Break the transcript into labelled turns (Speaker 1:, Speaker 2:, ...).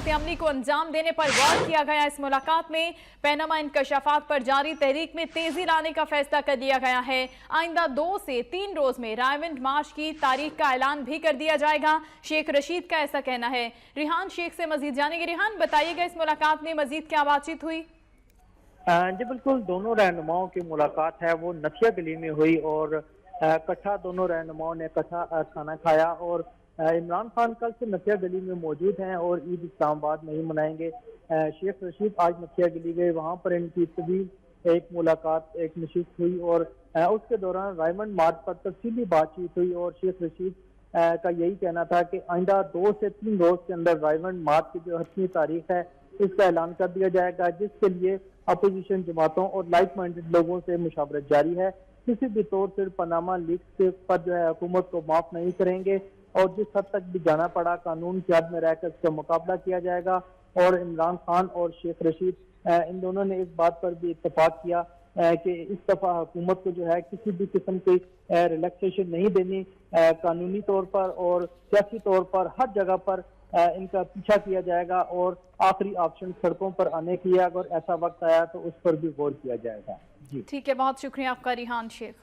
Speaker 1: सियासत अमली को अंजाम देने पर गौर किया गया। इस मुलाकात में पैनामा इंकशाफात पर जारी तहरीक में तेजी लाने का फैसला कर लिया गया है। आइंदा 2 से 3 रोज में डायमंड मार्च की तारीख का ऐलान भी कर दिया जाएगा। शेख रशीद का ऐसा कहना है। रिहान शेख से मजीद जानेंगे। रिहान, बताइएगा इस मुलाकात में मजीद क्या बातचीत हुई?
Speaker 2: जी बिल्कुल, दोनों रहनुमाओं की मुलाकात है वो नथिया गली में हुई और इकट्ठा दोनों रहनुमाओं ने इकट्ठा खाना खाया। और इमरान खान कल से नथिया गली में मौजूद हैं और ईद इस्लामाबाद में ही मनाएंगे। शेख रशीद आज नथिया गली गए, वहाँ पर इनकी तभी एक मुलाकात, एक नशिस्त हुई और उसके दौरान डायमंड मार्च पर तफसीली बातचीत हुई। और शेख रशीद का यही कहना था कि आइंदा 2 से 3 रोज के अंदर डायमंड मार्च की जो 8वीं तारीख है इसका ऐलान कर दिया जाएगा, जिसके लिए अपोजिशन जमातों और लाइक माइंडेड लोगों से मुशावरत जारी है। किसी भी तौर से पनामा लीक्स पर जो है हुकूमत को माफ नहीं करेंगे और जिस हद तक भी जाना पड़ा कानून की हद में रहकर उसका मुकाबला किया जाएगा। और इमरान खान और शेख रशीद इन दोनों ने इस बात पर भी इत्तेफाक किया कि इस दफा हुकूमत को जो है किसी भी किस्म की रिलैक्सेशन नहीं देनी, कानूनी तौर पर और सियासी तौर पर हर जगह पर इनका पीछा किया जाएगा और आखिरी ऑप्शन सड़कों पर आने की है। अगर ऐसा वक्त आया तो उस पर भी गौर किया जाएगा। जी
Speaker 1: ठीक है, बहुत शुक्रिया आपका रिहान शेख।